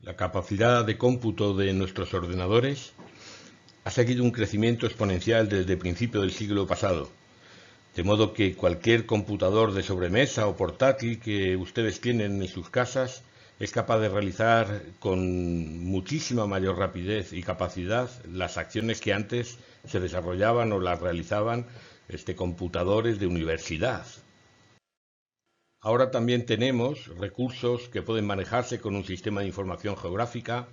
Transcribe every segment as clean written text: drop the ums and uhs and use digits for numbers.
La capacidad de cómputo de nuestros ordenadores ha seguido un crecimiento exponencial desde el principio del siglo pasado, de modo que cualquier computador de sobremesa o portátil que ustedes tienen en sus casas es capaz de realizar con muchísima mayor rapidez y capacidad las acciones que antes se desarrollaban o las realizaban computadores de universidad. Ahora también tenemos recursos que pueden manejarse con un sistema de información geográfica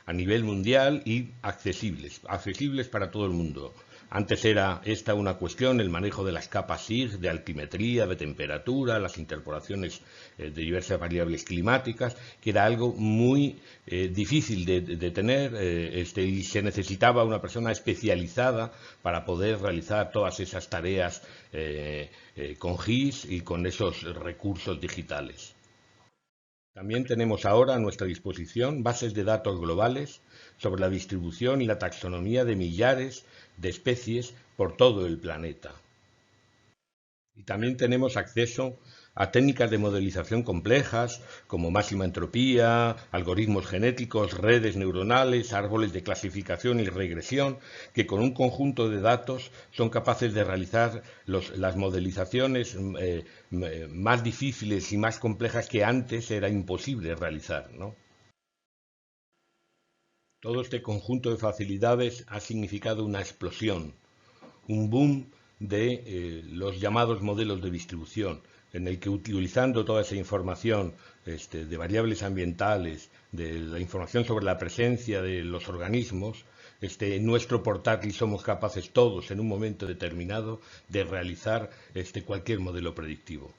a nivel mundial y accesibles para todo el mundo. Antes era esta una cuestión, el manejo de las capas SIG, de altimetría, de temperatura, las interpolaciones de diversas variables climáticas, que era algo muy difícil de tener y se necesitaba una persona especializada para poder realizar todas esas tareas con GIS y con esos recursos digitales. También tenemos ahora a nuestra disposición bases de datos globales sobre la distribución y la taxonomía de millares de especies por todo el planeta. Y también tenemos acceso a técnicas de modelización complejas como máxima entropía, algoritmos genéticos, redes neuronales, árboles de clasificación y regresión, que con un conjunto de datos son capaces de realizar las modelizaciones más difíciles y más complejas que antes era imposible realizar, ¿no? Todo este conjunto de facilidades ha significado una explosión, un boom de los llamados modelos de distribución, en el que utilizando toda esa información de variables ambientales, de la información sobre la presencia de los organismos, en nuestro portátil somos capaces todos en un momento determinado de realizar cualquier modelo predictivo.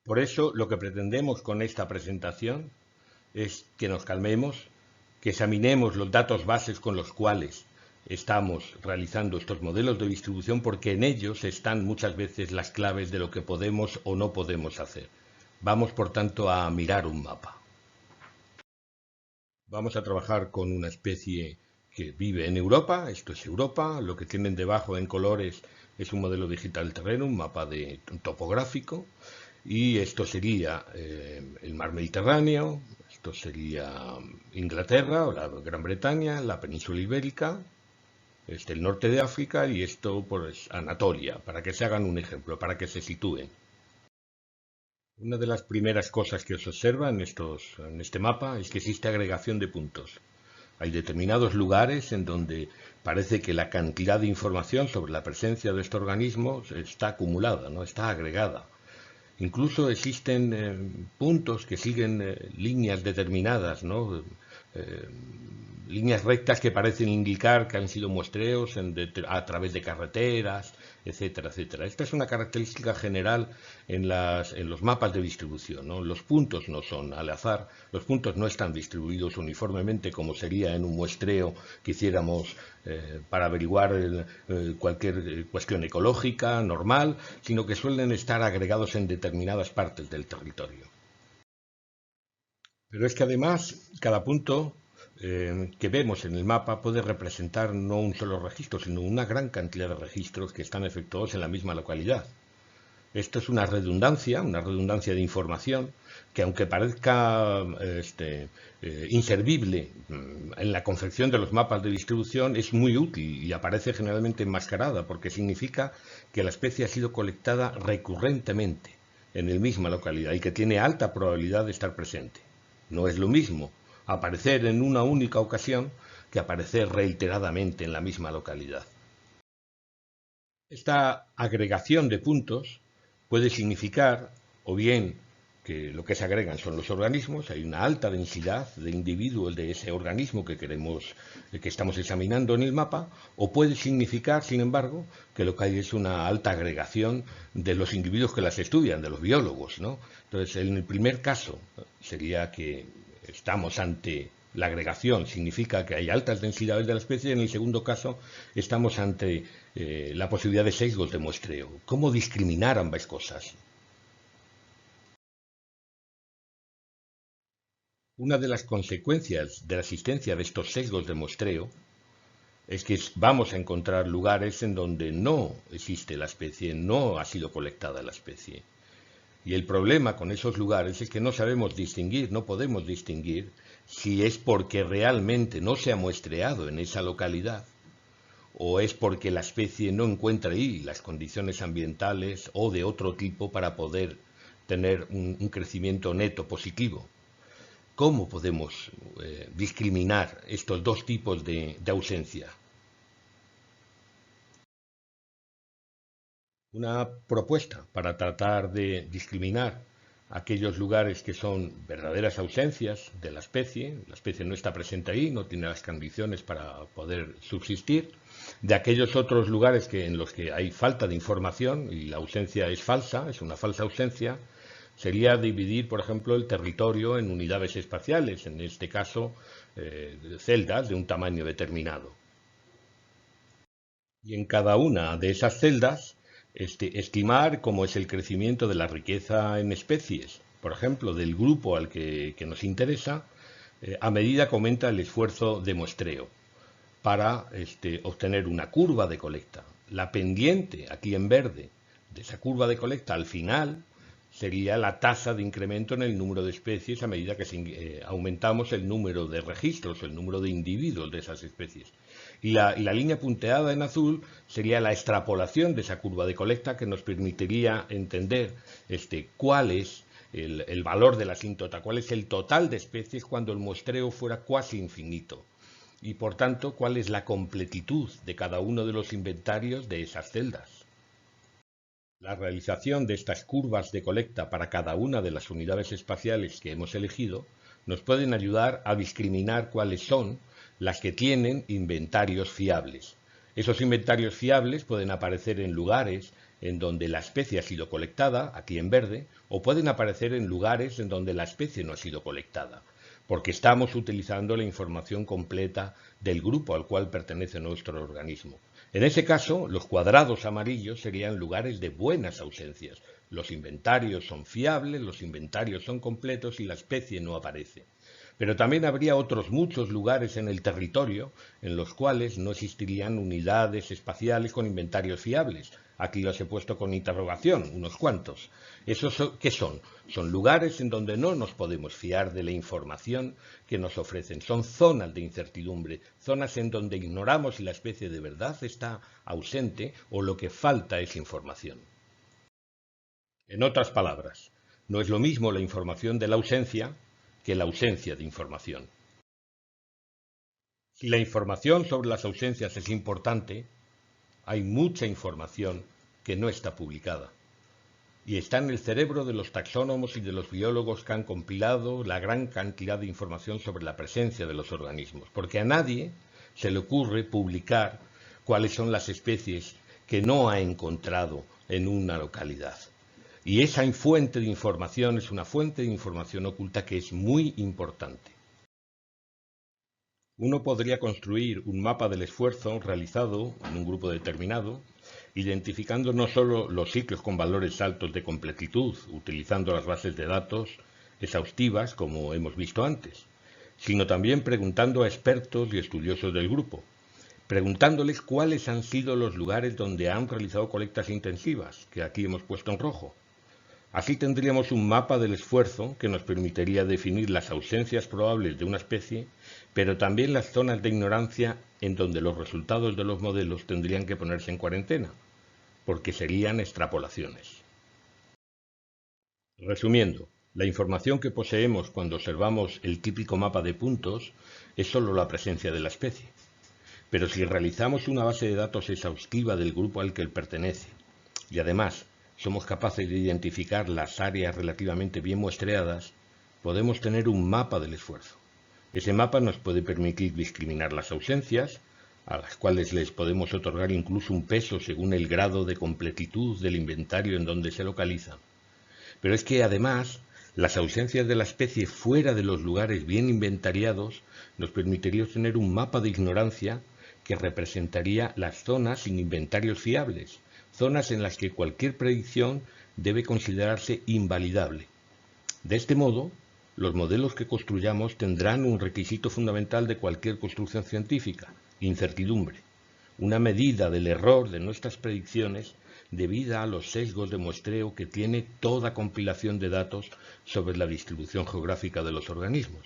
Por eso lo que pretendemos con esta presentación es que nos calmemos, que examinemos los datos bases con los cuales estamos realizando estos modelos de distribución, porque en ellos están muchas veces las claves de lo que podemos o no podemos hacer. Vamos, por tanto, a mirar un mapa. Vamos a trabajar con una especie que vive en Europa, esto es Europa, lo que tienen debajo en colores es un modelo digital terreno, un mapa topográfico, y esto sería el mar Mediterráneo, esto sería Inglaterra o la Gran Bretaña, la península ibérica, el norte de África y esto pues Anatolia, para que se hagan un ejemplo, para que se sitúen. Una de las primeras cosas que se observa en este mapa es que existe agregación de puntos. Hay determinados lugares en donde parece que la cantidad de información sobre la presencia de estos organismos está acumulada, no está agregada. Incluso existen puntos que siguen líneas determinadas, ¿no? Eh, líneas rectas que parecen indicar que han sido muestreos a través de carreteras, etcétera, etcétera. Esta es una característica general en los mapas de distribución, ¿no? Los puntos no son al azar, los puntos no están distribuidos uniformemente como sería en un muestreo que hiciéramos para averiguar cualquier cuestión ecológica normal, sino que suelen estar agregados en determinadas partes del territorio. Pero es que además cada punto que vemos en el mapa puede representar no un solo registro, sino una gran cantidad de registros que están efectuados en la misma localidad. Esto es una redundancia de información que aunque parezca inservible en la confección de los mapas de distribución, es muy útil y aparece generalmente enmascarada porque significa que la especie ha sido colectada recurrentemente en la misma localidad y que tiene alta probabilidad de estar presente. No es lo mismo aparecer en una única ocasión que aparecer reiteradamente en la misma localidad. Esta agregación de puntos puede significar o bien que lo que se agregan son los organismos, hay una alta densidad de individuos de ese organismo que estamos examinando en el mapa, o puede significar, sin embargo, que lo que hay es una alta agregación de los individuos que las estudian, de los biólogos, ¿no? Entonces, en el primer caso sería que estamos ante la agregación, significa que hay altas densidades de la especie, y en el segundo caso estamos ante la posibilidad de sesgos de muestreo. ¿Cómo discriminar ambas cosas? Una de las consecuencias de la existencia de estos sesgos de muestreo es que vamos a encontrar lugares en donde no existe la especie, no ha sido colectada la especie. Y el problema con esos lugares es que no sabemos distinguir, no podemos distinguir si es porque realmente no se ha muestreado en esa localidad o es porque la especie no encuentra ahí las condiciones ambientales o de otro tipo para poder tener un crecimiento neto positivo. ¿Cómo podemos discriminar estos dos tipos de ausencia? Una propuesta para tratar de discriminar aquellos lugares que son verdaderas ausencias de la especie no está presente ahí, no tiene las condiciones para poder subsistir, de aquellos otros lugares en los que hay falta de información y la ausencia es falsa, es una falsa ausencia, sería dividir, por ejemplo, el territorio en unidades espaciales, en este caso celdas de un tamaño determinado. Y en cada una de esas celdas, estimar cómo es el crecimiento de la riqueza en especies, por ejemplo, del grupo al que nos interesa, a medida que aumenta el esfuerzo de muestreo, para obtener una curva de colecta. La pendiente, aquí en verde, de esa curva de colecta, al final, sería la tasa de incremento en el número de especies a medida que aumentamos el número de registros, el número de individuos de esas especies. Y la línea punteada en azul sería la extrapolación de esa curva de colecta que nos permitiría entender cuál es el valor de la asíntota, cuál es el total de especies cuando el muestreo fuera cuasi infinito. Y por tanto, cuál es la completitud de cada uno de los inventarios de esas celdas. La realización de estas curvas de colecta para cada una de las unidades espaciales que hemos elegido nos pueden ayudar a discriminar cuáles son las que tienen inventarios fiables. Esos inventarios fiables pueden aparecer en lugares en donde la especie ha sido colectada, aquí en verde, o pueden aparecer en lugares en donde la especie no ha sido colectada, porque estamos utilizando la información completa del grupo al cual pertenece nuestro organismo. En ese caso, los cuadrados amarillos serían lugares de buenas ausencias. Los inventarios son fiables, los inventarios son completos y la especie no aparece. Pero también habría otros muchos lugares en el territorio en los cuales no existirían unidades espaciales con inventarios fiables. Aquí los he puesto con interrogación, unos cuantos. ¿Esos qué son? Son lugares en donde no nos podemos fiar de la información que nos ofrecen. Son zonas de incertidumbre, zonas en donde ignoramos si la especie de verdad está ausente o lo que falta es información. En otras palabras, no es lo mismo la información de la ausencia que la ausencia de información. Si la información sobre las ausencias es importante, hay mucha información que no está publicada. Y está en el cerebro de los taxónomos y de los biólogos que han compilado la gran cantidad de información sobre la presencia de los organismos. Porque a nadie se le ocurre publicar cuáles son las especies que no ha encontrado en una localidad. Y esa fuente de información es una fuente de información oculta que es muy importante. Uno podría construir un mapa del esfuerzo realizado en un grupo determinado, identificando no solo los sitios con valores altos de completitud, utilizando las bases de datos exhaustivas, como hemos visto antes, sino también preguntando a expertos y estudiosos del grupo, preguntándoles cuáles han sido los lugares donde han realizado colectas intensivas, que aquí hemos puesto en rojo. Así tendríamos un mapa del esfuerzo que nos permitiría definir las ausencias probables de una especie, pero también las zonas de ignorancia en donde los resultados de los modelos tendrían que ponerse en cuarentena, porque serían extrapolaciones. Resumiendo, la información que poseemos cuando observamos el típico mapa de puntos es solo la presencia de la especie. Pero si realizamos una base de datos exhaustiva del grupo al que él pertenece, y además somos capaces de identificar las áreas relativamente bien muestreadas, podemos tener un mapa del esfuerzo. Ese mapa nos puede permitir discriminar las ausencias, a las cuales les podemos otorgar incluso un peso según el grado de completitud del inventario en donde se localizan. Pero es que además, las ausencias de la especie fuera de los lugares bien inventariados nos permitiría obtener un mapa de ignorancia que representaría las zonas sin inventarios fiables, zonas en las que cualquier predicción debe considerarse invalidable. De este modo, los modelos que construyamos tendrán un requisito fundamental de cualquier construcción científica: incertidumbre. Una medida del error de nuestras predicciones debida a los sesgos de muestreo que tiene toda compilación de datos sobre la distribución geográfica de los organismos.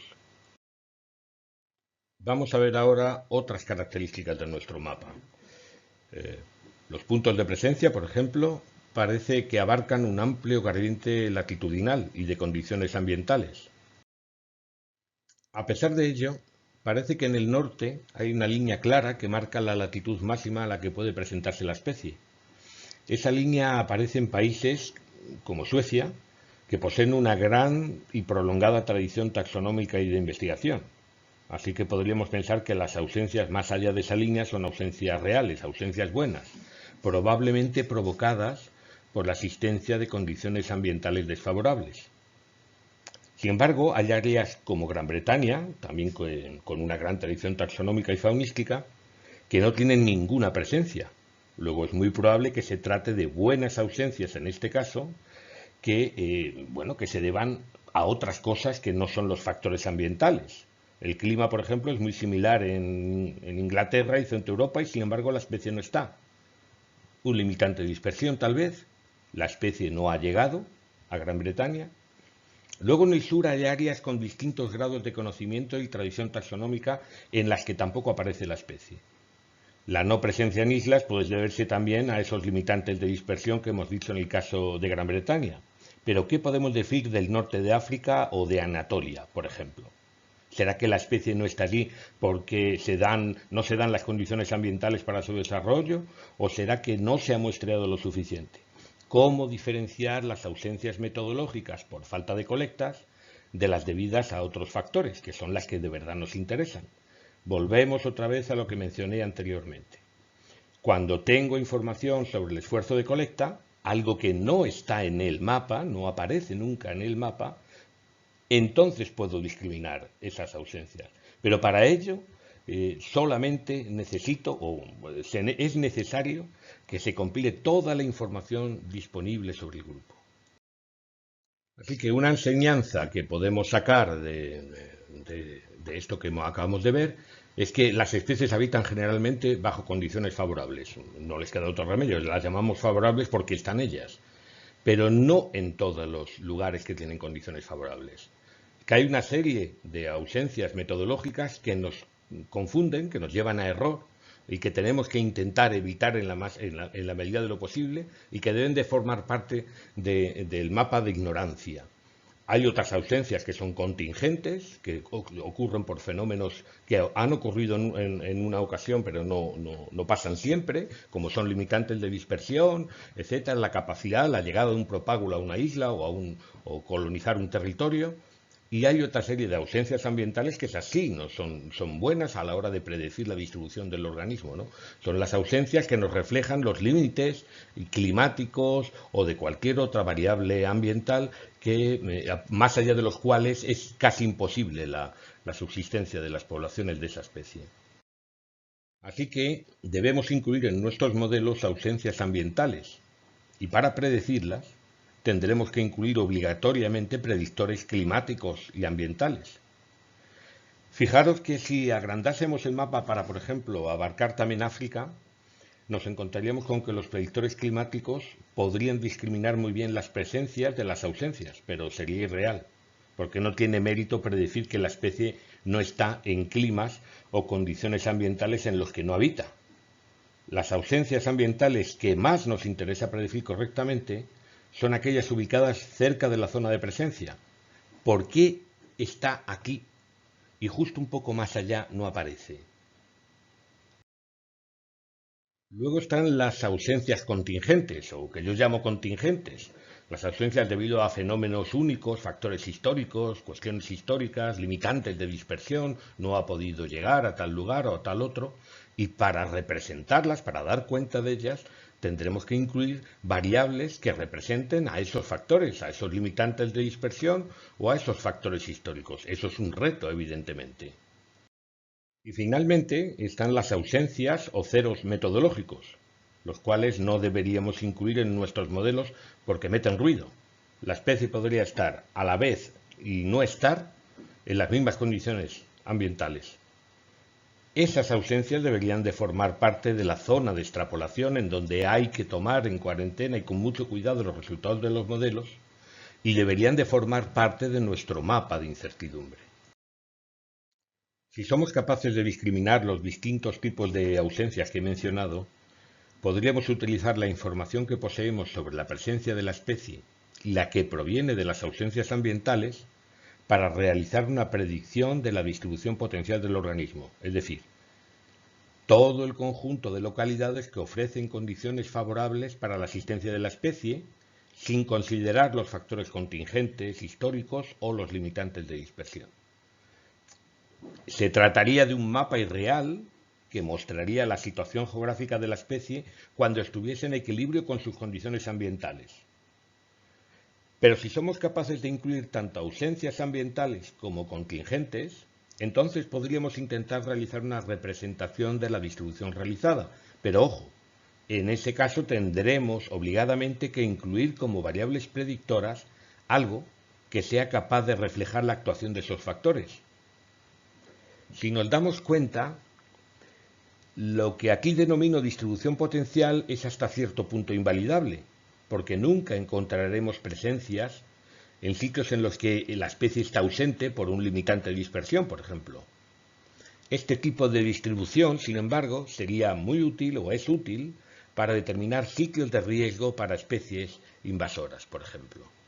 Vamos a ver ahora otras características de nuestro mapa. Los puntos de presencia, por ejemplo, parece que abarcan un amplio gradiente latitudinal y de condiciones ambientales. A pesar de ello, parece que en el norte hay una línea clara que marca la latitud máxima a la que puede presentarse la especie. Esa línea aparece en países como Suecia, que poseen una gran y prolongada tradición taxonómica y de investigación. Así que podríamos pensar que las ausencias más allá de esa línea son ausencias reales, ausencias buenas, probablemente provocadas por la existencia de condiciones ambientales desfavorables. Sin embargo, hay áreas como Gran Bretaña, también con una gran tradición taxonómica y faunística, que no tienen ninguna presencia. Luego es muy probable que se trate de buenas ausencias en este caso, que se deban a otras cosas que no son los factores ambientales. El clima, por ejemplo, es muy similar en Inglaterra y Centro Europa y sin embargo la especie no está. Un limitante de dispersión tal vez. La especie no ha llegado a Gran Bretaña. Luego en el sur hay áreas con distintos grados de conocimiento y tradición taxonómica en las que tampoco aparece la especie. La no presencia en islas puede deberse también a esos limitantes de dispersión que hemos dicho en el caso de Gran Bretaña. Pero ¿qué podemos decir del norte de África o de Anatolia, por ejemplo? ¿Será que la especie no está allí porque no se dan las condiciones ambientales para su desarrollo? ¿O será que no se ha muestreado lo suficiente? ¿Cómo diferenciar las ausencias metodológicas por falta de colectas de las debidas a otros factores, que son las que de verdad nos interesan? Volvemos otra vez a lo que mencioné anteriormente. Cuando tengo información sobre el esfuerzo de colecta, algo que no está en el mapa, no aparece nunca en el mapa, entonces puedo discriminar esas ausencias. Pero para ello solamente es necesario que se compile toda la información disponible sobre el grupo. Así que una enseñanza que podemos sacar de esto que acabamos de ver es que las especies habitan generalmente bajo condiciones favorables. No les queda otro remedio, las llamamos favorables porque están ellas, pero no en todos los lugares que tienen condiciones favorables. Que hay una serie de ausencias metodológicas que nos confunden, que nos llevan a error y que tenemos que intentar evitar en la medida de lo posible y que deben de formar parte del mapa de ignorancia. Hay otras ausencias que son contingentes, que ocurren por fenómenos que han ocurrido en una ocasión, pero no pasan siempre, como son limitantes de dispersión, etcétera, la capacidad, la llegada de un propágulo a una isla o colonizar un territorio. Y hay otra serie de ausencias ambientales que esas sí no son buenas a la hora de predecir la distribución del organismo, ¿no? Son las ausencias que nos reflejan los límites climáticos o de cualquier otra variable ambiental que, más allá de los cuales es casi imposible la subsistencia de las poblaciones de esa especie. Así que debemos incluir en nuestros modelos ausencias ambientales y para predecirlas tendremos que incluir obligatoriamente predictores climáticos y ambientales. Fijaros que si agrandásemos el mapa para, por ejemplo, abarcar también África, nos encontraríamos con que los predictores climáticos podrían discriminar muy bien las presencias de las ausencias, pero sería irreal, porque no tiene mérito predecir que la especie no está en climas o condiciones ambientales en los que no habita. Las ausencias ambientales que más nos interesa predecir correctamente son aquellas ubicadas cerca de la zona de presencia. ¿Por qué está aquí y justo un poco más allá no aparece? Luego están las ausencias contingentes, o que yo llamo contingentes. Las ausencias debido a fenómenos únicos, factores históricos, cuestiones históricas, limitantes de dispersión, no ha podido llegar a tal lugar o a tal otro. Y para representarlas, para dar cuenta de ellas, tendremos que incluir variables que representen a esos factores, a esos limitantes de dispersión o a esos factores históricos. Eso es un reto, evidentemente. Y finalmente están las ausencias o ceros metodológicos, los cuales no deberíamos incluir en nuestros modelos porque meten ruido. La especie podría estar a la vez y no estar en las mismas condiciones ambientales. Esas ausencias deberían de formar parte de la zona de extrapolación en donde hay que tomar en cuarentena y con mucho cuidado los resultados de los modelos y deberían de formar parte de nuestro mapa de incertidumbre. Si somos capaces de discriminar los distintos tipos de ausencias que he mencionado, podríamos utilizar la información que poseemos sobre la presencia de la especie y la que proviene de las ausencias ambientales para realizar una predicción de la distribución potencial del organismo, es decir, todo el conjunto de localidades que ofrecen condiciones favorables para la existencia de la especie, sin considerar los factores contingentes, históricos o los limitantes de dispersión. Se trataría de un mapa irreal que mostraría la situación geográfica de la especie cuando estuviese en equilibrio con sus condiciones ambientales. Pero si somos capaces de incluir tanto ausencias ambientales como contingentes, entonces podríamos intentar realizar una representación de la distribución realizada. Pero ojo, en ese caso tendremos obligadamente que incluir como variables predictoras algo que sea capaz de reflejar la actuación de esos factores. Si nos damos cuenta, lo que aquí denomino distribución potencial es hasta cierto punto invalidable, porque nunca encontraremos presencias en sitios en los que la especie está ausente por un limitante de dispersión, por ejemplo. Este tipo de distribución, sin embargo, sería muy útil o es útil para determinar sitios de riesgo para especies invasoras, por ejemplo.